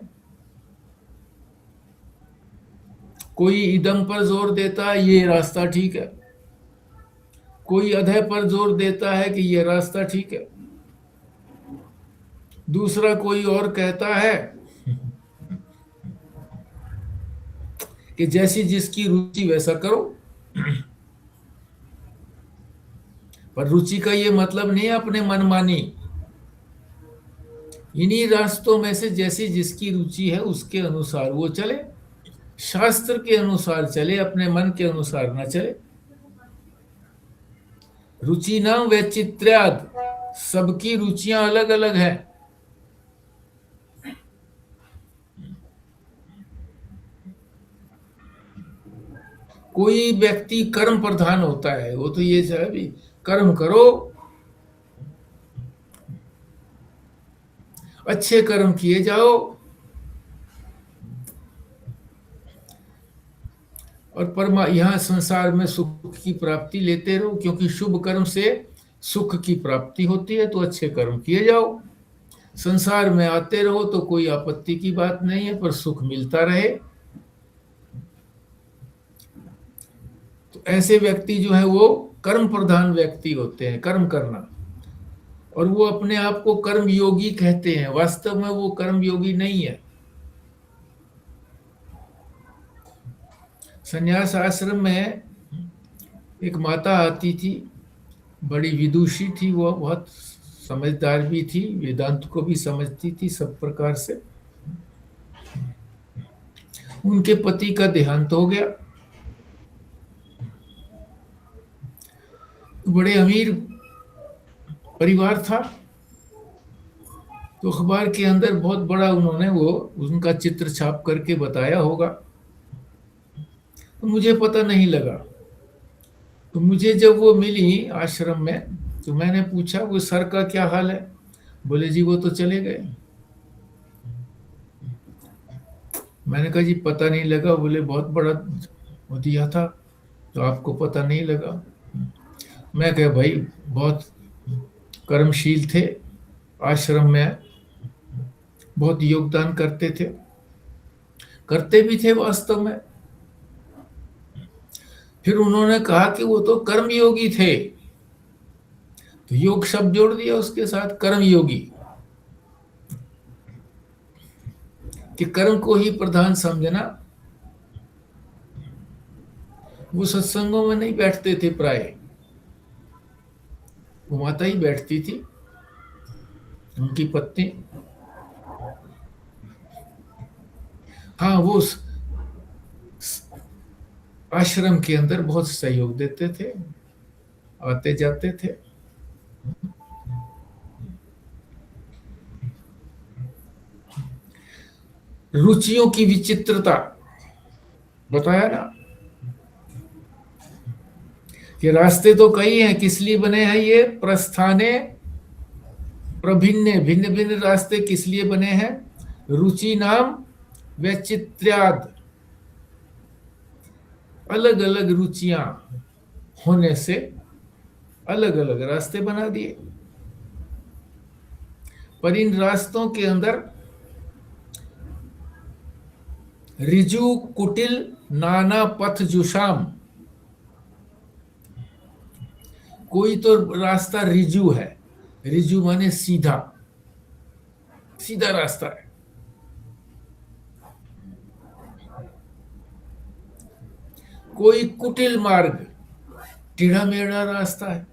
कोई इदम पर जोर देता है ये रास्ता ठीक है, कोई अधय पर जोर देता है कि ये रास्ता ठीक है, दूसरा कोई और कहता है कि जैसी जिसकी रुचि वैसा करो। पर रुचि का ये मतलब नहीं है अपने मनमानी। इन्हीं रास्तों में से जैसी जिसकी रुचि है उसके अनुसार वो चले, शास्त्र के अनुसार चले, अपने मन के अनुसार न चले। रुचि नाम वैचित्र्याद, सबकी रुचियां अलग अलग हैं। कोई व्यक्ति कर्म प्रधान होता है, वो तो ये है भी कर्म करो, अच्छे कर्म किए जाओ, और परमा यहाँ संसार में सुख की प्राप्ति लेते रहो, क्योंकि शुभ कर्म से सुख की प्राप्ति होती है, तो अच्छे कर्म किए जाओ। संसार में आते रहो तो कोई आपत्ति की बात नहीं है, पर सुख मिलता रहे। तो ऐसे व्यक्ति जो है वो कर्म प्रधान व्यक्ति होते हैं, कर्म करना, और वो अपने आप को कर्म योगी कहते हैं। वास्तव में वो कर्म योगी नहीं है। संन्यास आश्रम में एक माता आती थी, बड़ी विदुषी थी, वो बहुत समझदार भी थी, वेदांत को भी समझती थी सब प्रकार से। उनके पति का देहांत हो गया। बड़े अमीर परिवार था, तो अखबार के अंदर बहुत बड़ा उन्होंने वो उनका चित्र छाप करके बताया होगा, तो मुझे पता नहीं लगा। तो मुझे जब वो मिली आश्रम में, तो मैंने पूछा वो सर का क्या हाल है। बोले जी वो तो चले गए। मैंने कहा जी पता नहीं लगा। बोले बहुत बड़ा वो दिया था, तो आपको पता नहीं लगा। मैं कहा भाई बहुत कर्मशील थे, आश्रम में बहुत योगदान करते थे, करते भी थे वास्तव में। फिर उन्होंने कहा कि वो तो कर्मयोगी थे, तो योग शब्द जोड़ दिया उसके साथ, कर्मयोगी, कि कर्म को ही प्रधान समझना। वो सत्संगों में नहीं बैठते थे प्राय, वो माता ही बैठती थी, उनकी पत्नी। हाँ, वो आश्रम के अंदर बहुत सहयोग देते थे, आते जाते थे। रुचियों की विचित्रता बताया ना, कि रास्ते तो कई हैं, किस लिए बने हैं ये? प्रस्थाने प्रभिन्ने, भिन्न भिन्न रास्ते किस लिए बने हैं? रुचि नाम वैचित्र्याद, अलग अलग रुचियां होने से अलग अलग रास्ते बना दिए। पर इन रास्तों के अंदर रिजु कुटिल नाना पथ जुशाम, कोई तो रास्ता रिजु है, रिजु माने सीधा, सीधा रास्ता है। कोई कुटिल मार्ग, टेढ़ा मेढ़ा रास्ता है।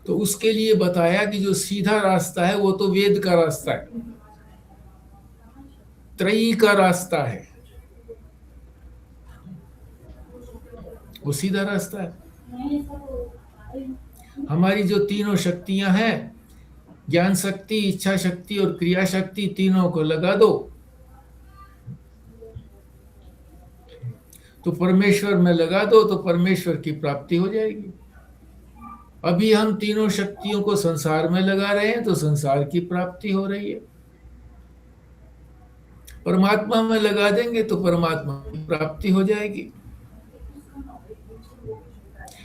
तो उसके लिए बताया कि जो सीधा रास्ता है वो तो वेद का रास्ता है, त्रयी का रास्ता है, वो सीधा रास्ता है। हमारी जो तीनों शक्तियां हैं, ज्ञान शक्ति, इच्छा शक्ति और क्रिया शक्ति, तीनों को लगा दो तो परमेश्वर में लगा दो तो परमेश्वर की प्राप्ति हो जाएगी। अभी हम तीनों शक्तियों को संसार में लगा रहे हैं तो संसार की प्राप्ति हो रही है। परमात्मा में लगा देंगे तो परमात्मा की प्राप्ति हो जाएगी।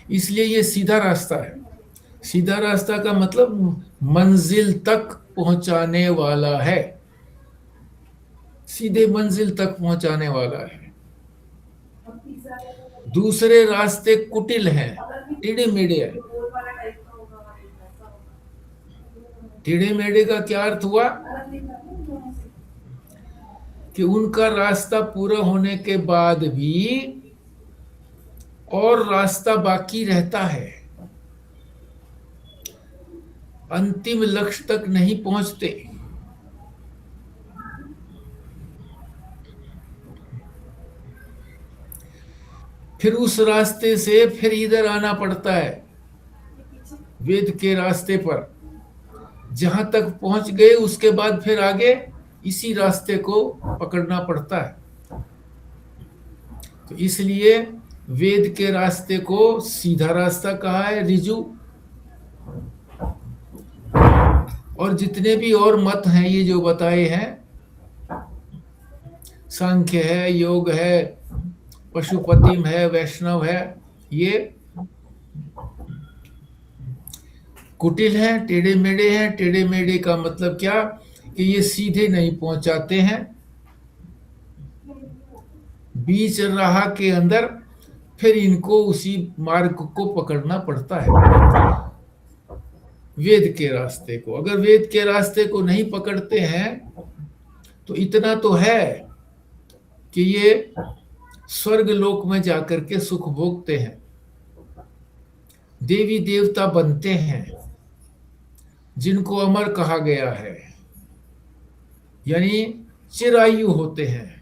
इसलिए ये सीधा रास्ता है। सीधा रास्ता का मतलब मंजिल तक पहुंचाने वाला है, सीधे मंजिल तक पहुंचाने वाला है। दूसरे रास्ते कुटिल हैं, टेढ़े मेढ़े हैं। टेढ़े मेढ़े का क्या अर्थ हुआ? कि उनका रास्ता पूरा होने के बाद भी और रास्ता बाकी रहता है, अंतिम लक्ष्य तक नहीं पहुंचते। फिर उस रास्ते से फिर इधर आना पड़ता है, वेद के रास्ते पर। जहां तक पहुंच गए उसके बाद फिर आगे इसी रास्ते को पकड़ना पड़ता है। तो इसलिए वेद के रास्ते को सीधा रास्ता कहा है, रिजु। और जितने भी और मत हैं ये जो बताए हैं, सांख्य है, योग है, पशुपतिम है, वैष्णव है, ये कुटिल है, टेढ़े मेढ़े हैं। टेढ़े मेढ़े का मतलब क्या कि ये सीधे नहीं पहुंचाते हैं, बीच राह के अंदर फिर इनको उसी मार्ग को पकड़ना पड़ता है, वेद के रास्ते को। अगर वेद के रास्ते को नहीं पकड़ते हैं तो इतना तो है कि ये स्वर्ग लोक में जाकर के सुख भोगते हैं, देवी देवता बनते हैं, जिनको अमर कहा गया है, यानी चिरायु होते हैं।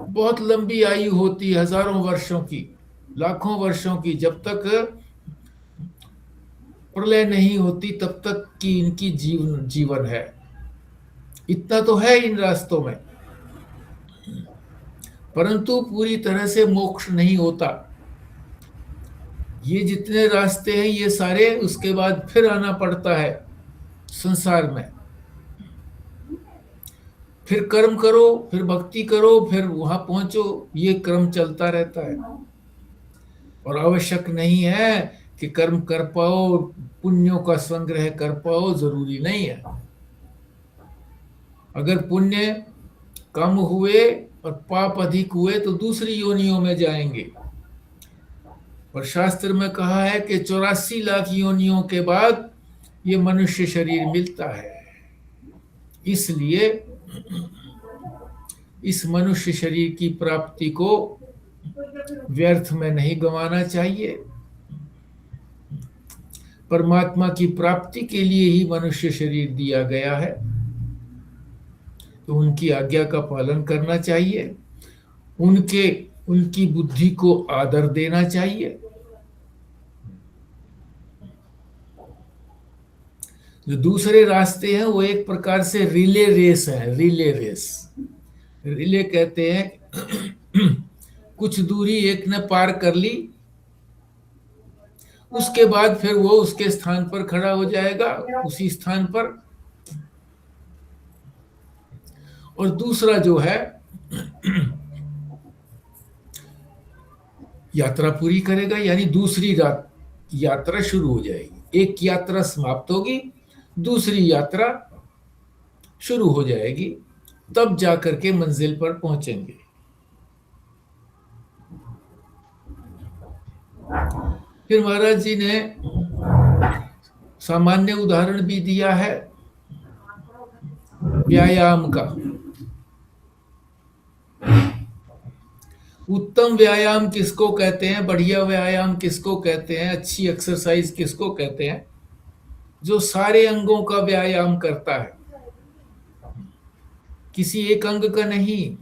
बहुत लंबी आयु होती है, हजारों वर्षों की, लाखों वर्षों की। जब तक प्रलय नहीं होती तब तक की इनकी जीवन है। इतना तो है इन रास्तों में, परंतु पूरी तरह से मोक्ष नहीं होता। ये जितने रास्ते हैं ये सारे उसके बाद फिर आना पड़ता है संसार में। फिर कर्म करो, फिर भक्ति करो, फिर वहां पहुंचो, ये क्रम चलता रहता है। और आवश्यक नहीं है कि कर्म कर पाओ, पुण्यों का संग्रह कर पाओ, जरूरी नहीं है। अगर पुण्य कम हुए और पाप अधिक हुए तो दूसरी योनियों में जाएंगे। और शास्त्र में कहा है कि 84 लाख योनियों के बाद ये मनुष्य शरीर मिलता है। इसलिए इस मनुष्य शरीर की प्राप्ति को व्यर्थ में नहीं गंवाना चाहिए। परमात्मा की प्राप्ति के लिए ही मनुष्य शरीर दिया गया है, तो उनकी आज्ञा का पालन करना चाहिए, उनकी बुद्धि को आदर देना चाहिए। जो दूसरे रास्ते हैं वो एक प्रकार से रिले रेस है। रिले रेस, रिले कहते हैं कुछ दूरी एक ने पार कर ली, उसके बाद फिर वो उसके स्थान पर खड़ा हो जाएगा, उसी स्थान पर। और दूसरा जो है यात्रा पूरी करेगा, यानी दूसरी यात्रा शुरू हो जाएगी। एक यात्रा समाप्त होगी, दूसरी यात्रा शुरू हो जाएगी, तब जाकर के मंजिल पर पहुंचेंगे। फिर महाराज जी ने सामान्य उदाहरण भी दिया है व्यायाम का। उत्तम व्यायाम किसको कहते हैं, बढ़िया व्यायाम किसको कहते हैं, अच्छी एक्सरसाइज किसको कहते हैं? जो सारे अंगों का व्यायाम करता है, किसी एक अंग का नहीं,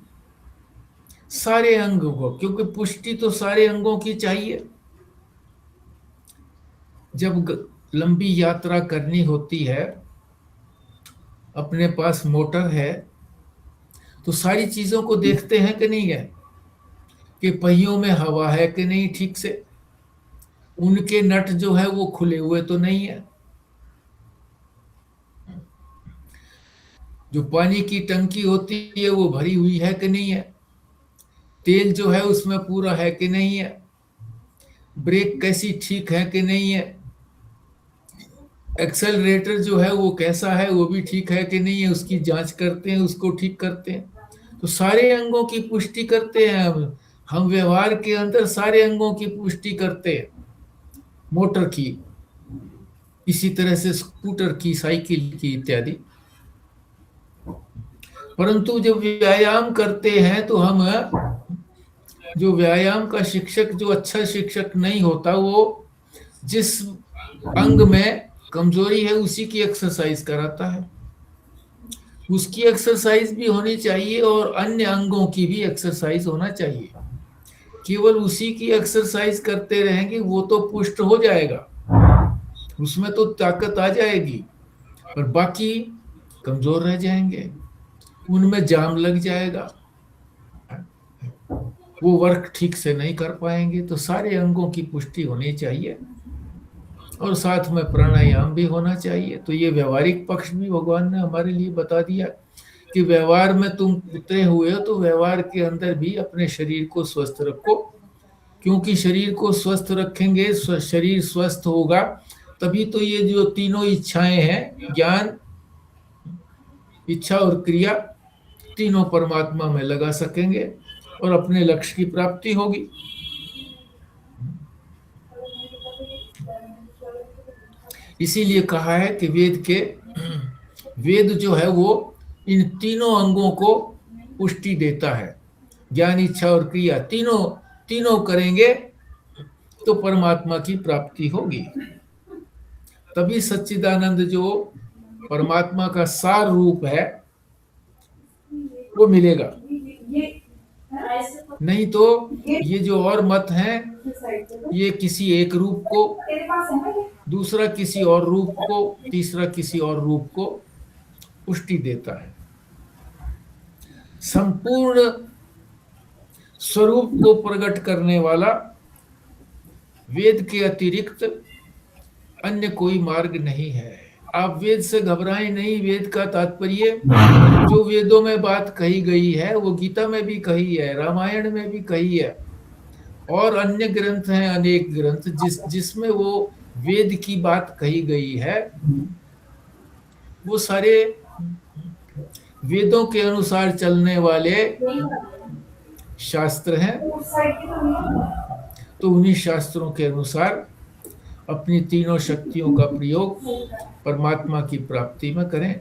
सारे अंग को, क्योंकि पुष्टि तो सारे अंगों की चाहिए। जब लंबी यात्रा करनी होती है, अपने पास मोटर है, तो सारी चीजों को देखते हैं कि नहीं है, कि पहियों में हवा है कि नहीं ठीक से, उनके नट जो है वो खुले हुए तो नहीं है, जो पानी की टंकी होती है वो भरी हुई है कि नहीं है, तेल जो है उसमें पूरा है कि नहीं है, ब्रेक कैसी ठीक है कि नहीं है, एक्सेलरेटर जो है वो कैसा है, वो भी ठीक है कि नहीं है, उसकी जांच करते हैं, उसको ठीक करते हैं। तो सारे अंगों की पुष्टि करते हैं। हम व्यवहार के अंदर सारे अंगों की पुष्टि करते हैं, मोटर की, इसी तरह से स्कूटर की, साइकिल की इत्यादि। परंतु जब व्यायाम करते हैं तो हम, जो व्यायाम का शिक्षक जो अच्छा शिक्षक नहीं होता, वो जिस अंग में कमजोरी है उसी की एक्सरसाइज कराता है। उसकी एक्सरसाइज भी होनी चाहिए और अन्य अंगों की भी एक्सरसाइज होना चाहिए। केवल उसी की एक्सरसाइज करते रहेंगे, वो तो पुष्ट हो जाएगा, उसमें तो ताकत आ जाएगी, और बाकी कमजोर रह जाएंगे, उनमें जाम लग जाएगा, वो वर्क ठीक से नहीं कर पाएंगे। तो सारे अंगों की पुष्टि होनी चाहिए, और साथ में प्राणायाम भी होना चाहिए। तो ये व्यवहारिक पक्ष भी भगवान ने हमारे लिए बता दिया कि व्यवहार में तुम उतरे हुए हो, तो व्यवहार के अंदर भी अपने शरीर को स्वस्थ रखो, क्योंकि शरीर को स्वस्थ रखेंगे, शरीर स्वस्थ होगा, तभी तो ये जो तीनों इच्छाएं हैं, ज्ञान, इच्छा और क्रिया, तीनों परमात्मा में लगा सकेंगे और अपने लक्ष्य की प्राप्ति होगी। इसीलिए कहा है कि वेद जो है वो इन तीनों अंगों को पुष्टि देता है। ज्ञान, इच्छा और क्रिया, तीनों तीनों करेंगे तो परमात्मा की प्राप्ति होगी। तभी सच्चिदानंद जो परमात्मा का सार रूप है वो मिलेगा। नहीं तो ये जो और मत हैं, ये किसी एक रूप को, दूसरा किसी और रूप को, तीसरा किसी और रूप को पुष्टि देता है। संपूर्ण स्वरूप को प्रकट करने वाला वेद के अतिरिक्त अन्य कोई मार्ग नहीं है। आप वेद से घबराएं नहीं। वेद का तात्पर्य, जो वेदों में बात कही गई है वो गीता में भी कही है, रामायण में भी कही है, और अन्य ग्रंथ हैं, अनेक ग्रंथ जिसमें वो वेद की बात कही गई है, वो सारे वेदों के अनुसार चलने वाले शास्त्र हैं। तो उन्हीं शास्त्रों के अनुसार अपनी तीनों शक्तियों का प्रयोग परमात्मा की प्राप्ति में करें,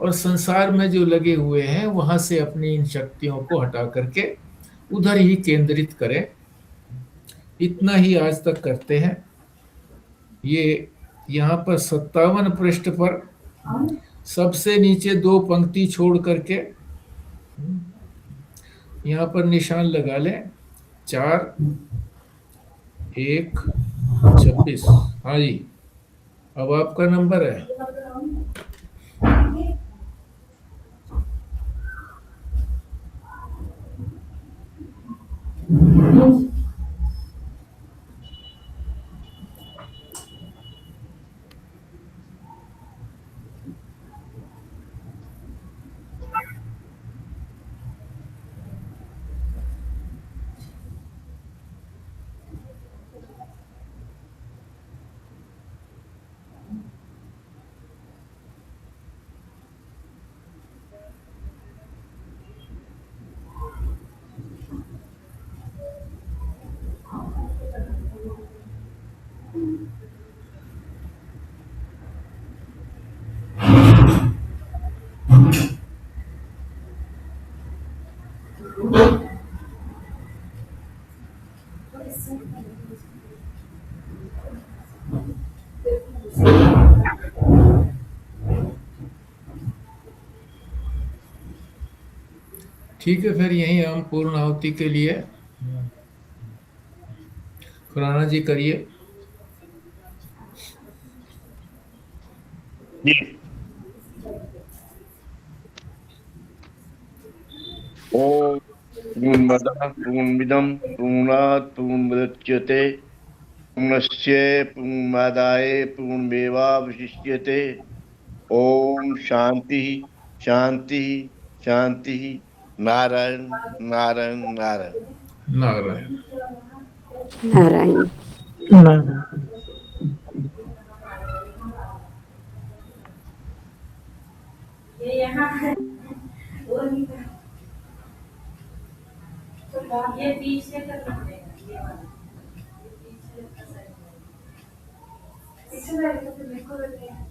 और संसार में जो लगे हुए हैं वहां से अपनी इन शक्तियों को हटा करके उधर ही केंद्रित करें। इतना ही आज तक करते हैं। ये यहाँ पर 57 पृष्ठ पर सबसे नीचे 2 पंक्ति छोड़ करके यहाँ पर निशान लगा लें, 4-1-26। हाँ जी, अब आपका नंबर है। ठीक है, फिर यहीं हम पूर्ण आहुति के लिए खुराना जी करिए। जी। ओम पूर्णमदः पूर्णमिदं पूर्णात् पूर्णमुदच्यते पूर्णस्य पूर्णमादाय पूर्णमेवावशिष्यते। ओम शांति शांति शांति। नारायण नारायण नारायण नारायण नारायण। ये यहाँ है, वो नहीं था। ये पीछे करना पड़ेगा, ये वाला। ये पीछे का साइड में। पीछे वाले को तो मेरे को लग रहा है।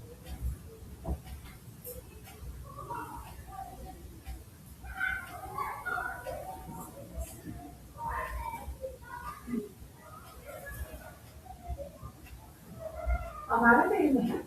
हमारा पेज में है।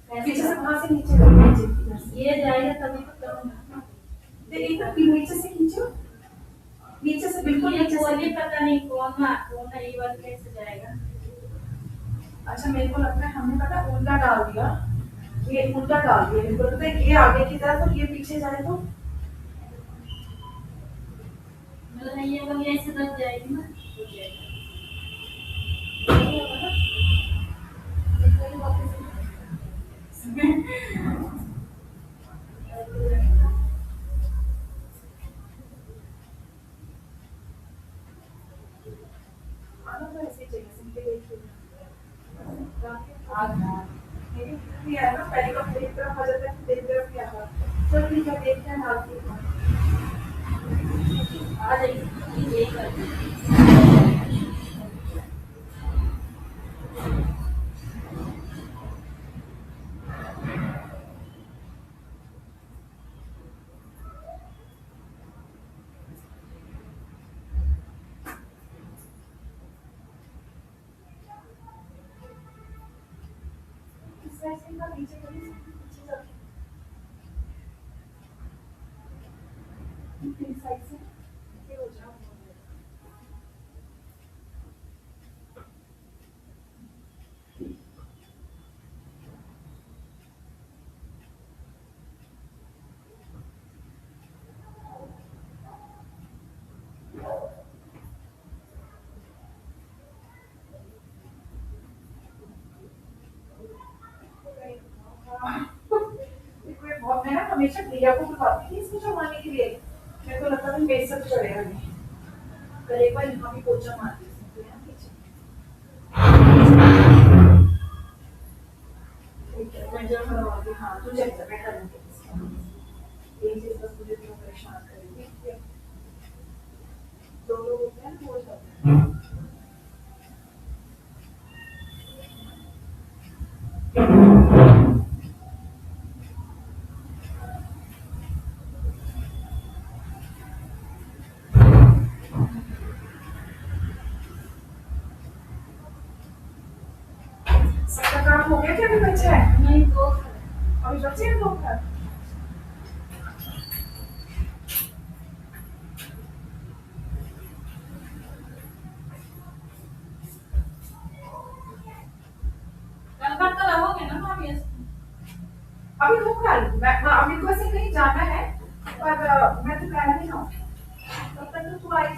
पीछे से वहां से नीचे करो, नीचे इधर से। ये जाएगा तभी तो करूँगा। देखिए ना, नीचे से खींचो, नीचे से बिल्कुल ये नीचे बोलिए से। पता नहीं कौन है ये वाला कैसे जाएगा। अच्छा मेरे को लगता है हमने पता उल्टा डाल दिया, ये उल्टा डाल दिया। मेरे को लगता है ये आगे की तरफ और ये पीछे जाए तो मतलब ये वाली ऐसे दब जाएगी ना, हो जाएगा। आना तो ऐसे ही चाहिए, सिंपल देखिए। मेरी है ना, पहले का मेरी तरफ आ जाता है, तेरी तरफ नहीं आता। चलो ठीक है, देखते हैं हाथ की। आ जाएगी ये कर दीजिए। इस साइड से ना नीचे करिए, पीछे जाके। इस साइड से ये हो जाओ। बहुत, मैं ना हमेशा प्रिया को बुलाती थी इसको जमाने के लिए। मेरे को लगता था मेरे से चढ़ेगा नहीं। कल एक बार यहाँ भी पोछा मार दी इसने, प्रिया पीछे। ठीक है, मैं जब करवाती, हाँ तू चल जा, मैं कर लूँगी। यही चीज़ बस मुझे क्यों परेशान करेगी। दो लोग होते हैं हो जाता है। सबका काम हो गया क्या, अभी बच्चा है? नहीं तो अभी बच्चे हैं दो घर? कल बात तो रहोगे ना भाभी। अभी हो कल, अभी को ऐसे कहीं जाना है, पर मैं तो कह रही हूँ तब तक तो तू आई